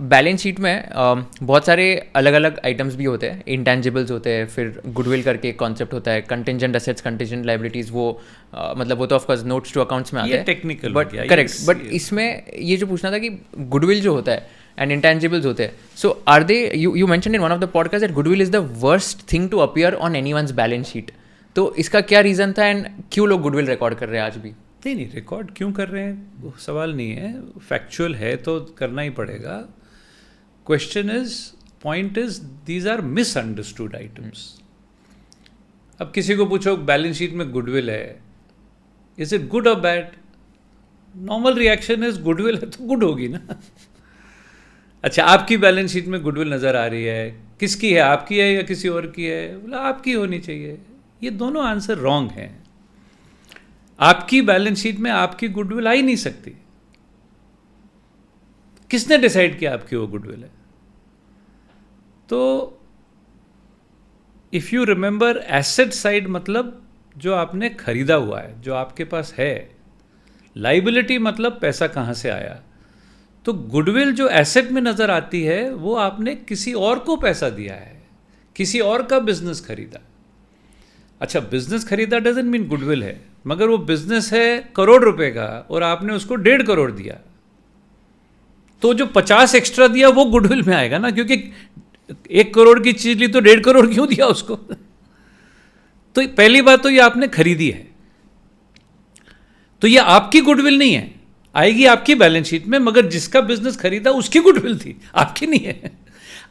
Balance sheet में बहुत सारे अलग अलग आइटम्स भी होते हैं, इंटेंजिबल्स होते हैं, फिर गुडविल करके एक कॉन्सेप्ट होता है, कंटिजेंट असेट्स, कंटिजेंट लाइबिलिटीज़, वो मतलब वो तो ऑफकोर्स नोट्स टू अकाउंट्स में आते हैं, टेक्निकल बट करेक्ट। बट इसमें ये जो पूछना था कि गुडविल जो होता है एंड इंटेंजिबल्स होते हैं, so are they, you mention in one of the podcast that goodwill is the worst thing to appear on anyone's balance sheet. तो इसका क्या रीज़न था एंड क्यों लोग गुडविल रिकॉर्ड कर रहे हैं आज भी? नहीं, रिकॉर्ड क्यों कर रहे हैं वो सवाल नहीं है, फैक्चुअल है तो करना ही पड़ेगा। Question is, point is, these are misunderstood items. अब किसी को पूछो बैलेंस शीट में गुडविल है, इज इट गुड और bad? Normal reaction is goodwill है तो गुड होगी ना। अच्छा, आपकी बैलेंस शीट में गुडविल नज़र आ रही है, किसकी है, आपकी है या किसी और की है? बोला आपकी होनी चाहिए। ये दोनों आंसर रॉन्ग हैं। आपकी बैलेंस शीट में आपकी गुडविल आ ही नहीं सकती। किसने डिसाइड किया आपकी वो गुडविल है? तो if you remember, asset side मतलब जो आपने खरीदा हुआ है, जो आपके पास है। लाइबिलिटी मतलब पैसा कहां से आया। तो गुडविल जो एसेट में नजर आती है वो आपने किसी और को पैसा दिया है, किसी और का बिजनेस खरीदा। अच्छा, बिजनेस खरीदा डजंट मीन गुडविल है, मगर वो बिजनेस है करोड़ रुपए का और आपने उसको 1.5 करोड़ दिया, तो जो 50 एक्स्ट्रा दिया वो गुडविल में आएगा ना, क्योंकि 1 करोड़ की चीज ली तो 1.5 करोड़ क्यों दिया उसको? तो पहली बात तो ये आपने खरीदी है, तो ये आपकी गुडविल नहीं है, आएगी आपकी बैलेंस शीट में, मगर जिसका बिजनेस खरीदा उसकी गुडविल थी, आपकी नहीं है।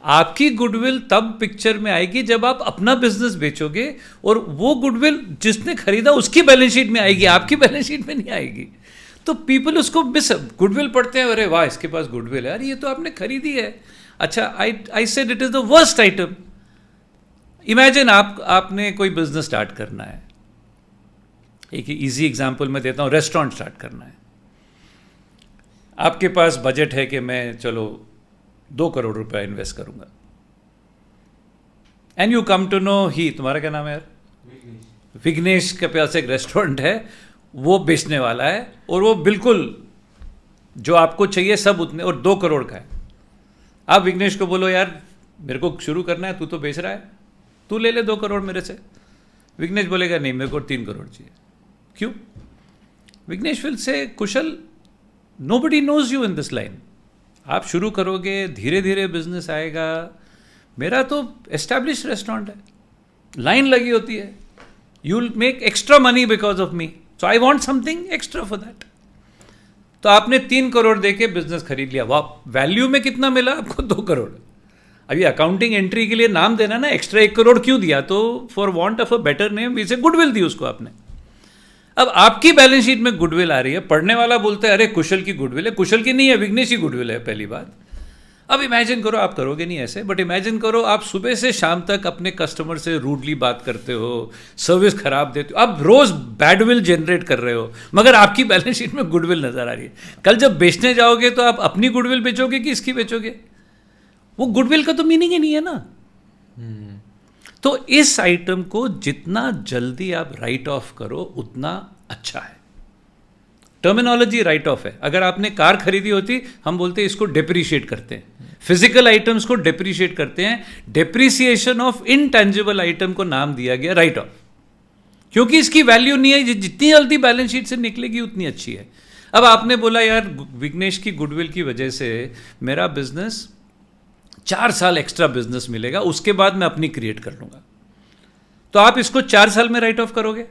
आपकी गुडविल तब पिक्चर में आएगी जब आप अपना बिजनेस बेचोगे और वो गुडविल जिसने खरीदा उसकी बैलेंस शीट में आएगी, आपकी बैलेंस शीट में नहीं आएगी। तो पीपल उसको गुडविल पढ़ते हैं, अरे वाह इसके पास गुडविल है, अरे ये तो आपने खरीदी है। अच्छा, I said it is the worst item. Imagine आपने कोई बिजनेस स्टार्ट करना है, एक इजी एग्जांपल मैं देता हूं, रेस्टोरेंट स्टार्ट करना है। आपके पास बजट है कि मैं चलो 2 करोड़ रुपया इन्वेस्ट करूंगा, and you come to know, ही तुम्हारा क्या नाम है यार? विघ्नेश के पास एक रेस्टोरेंट है, वो बेचने वाला है और वो बिल्कुल जो आपको चाहिए सब उतने, और 2 करोड़ का है। आप विघ्नेश को बोलो यार मेरे को शुरू करना है, तू तो बेच रहा है, तू ले ले 2 करोड़ मेरे से। विघ्नेश बोलेगा नहीं, मेरे को 3 करोड़ चाहिए। क्यों? Vighnesh will say, Kushal, nobody knows you in this line. आप शुरू करोगे, धीरे धीरे बिजनेस आएगा। मेरा तो एस्टैब्लिश रेस्टोरेंट है, लाइन लगी होती है, you will make extra money because of me, so I want something extra for that. तो आपने 3 करोड़ देके बिजनेस खरीद लिया, वाह, वैल्यू में कितना मिला आपको? 2 करोड़। अभी अकाउंटिंग एंट्री के लिए नाम देना ना, एक्स्ट्रा 1 करोड़ क्यों दिया? तो for want of a better name इसे गुडविल दी उसको आपने। अब आपकी बैलेंस शीट में गुडविल आ रही है, पढ़ने वाला बोलता है अरे कुशल की गुडविल है, कुशल की नहीं है, विघ्नेश की गुडविल है, पहली बात। अब इमेजिन करो, आप करोगे नहीं ऐसे, बट इमेजिन करो आप सुबह से शाम तक अपने कस्टमर से रूडली बात करते हो, सर्विस खराब देते हो, आप रोज बैडविल जनरेट कर रहे हो, मगर आपकी बैलेंस शीट में गुडविल नजर आ रही है। कल जब बेचने जाओगे तो आप अपनी गुडविल बेचोगे कि इसकी बेचोगे? वो गुडविल का तो मीनिंग ही नहीं है ना। तो इस आइटम को जितना जल्दी आप राइट ऑफ करो उतना अच्छा है। टर्मिनोलॉजी राइट ऑफ है। अगर आपने कार खरीदी होती, हम बोलते हैं इसको डेप्रीशिएट करते हैं, फिजिकल आइटम्स को डेप्रीशिएट करते हैं। डेप्रीसिएशन ऑफ इनटेंजिबल आइटम को नाम दिया गया राइट ऑफ, क्योंकि इसकी वैल्यू नहीं है, जितनी जल्दी बैलेंस शीट से निकलेगी उतनी अच्छी है। अब आपने बोला यार विघ्नेश की गुडविल की वजह से मेरा बिजनेस 4 साल एक्स्ट्रा बिजनेस मिलेगा, उसके बाद मैं अपनी क्रिएट कर लूंगा। तो आप इसको 4 साल में राइट ऑफ करोगे?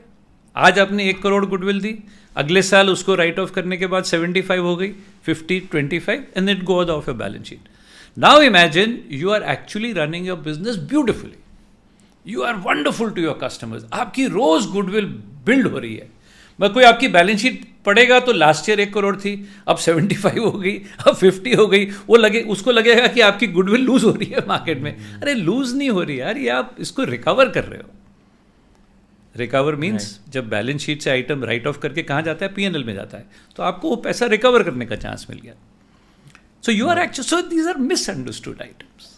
आज आपने 1 करोड़ गुडविल दी, अगले साल उसको राइट ऑफ करने के बाद 75 हो गई, 50, 25 and it goes of your balance sheet. Now imagine you are actually running your business beautifully, you are wonderful to your customers, आपकी रोज गुडविल बिल्ड हो रही है। मैं कोई आपकी बैलेंस शीट पढ़ेगा तो लास्ट ईयर 1 करोड़ थी, अब 75 हो गई, अब 50 हो गई, उसको लगेगा कि आपकी गुडविल लूज हो रही है मार्केट में। अरे लूज नहीं हो रही यार, ये आप इसको रिकवर कर रहे हो। रिकवर मीन्स जब बैलेंस शीट से आइटम राइट ऑफ करके कहाँ जाता है? पीएनएल में जाता है, तो आपको वो पैसा रिकवर करने का चांस मिल गया। So you are actually, so these are misunderstood items.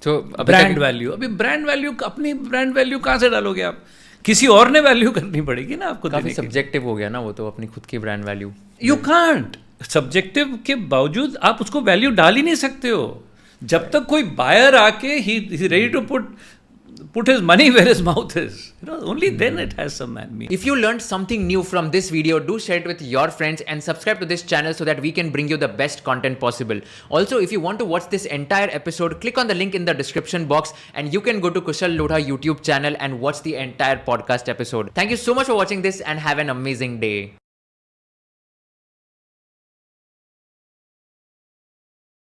तो ब्रांड वैल्यू, अभी ब्रांड वैल्यू, अपनी ब्रांड वैल्यू कहाँ से डालोगे आप? किसी और ने वैल्यू करनी पड़ेगी ना आपको। काफी सब्जेक्टिव हो गया ना वो तो, अपनी खुद की brand value. You can't, subjective के बावजूद आप उसको वैल्यू डाल ही नहीं सकते हो जब तक कोई बायर आके ही ready to put his money where his mouth is. Only then it has some meaning. If you learned something new from this video, do share it with your friends and subscribe to this channel so that we can bring you the best content possible. Also, if you want to watch this entire episode, click on the link in the description box and you can go to Kushal Lodha YouTube channel and watch the entire podcast episode. Thank you so much for watching this and have an amazing day.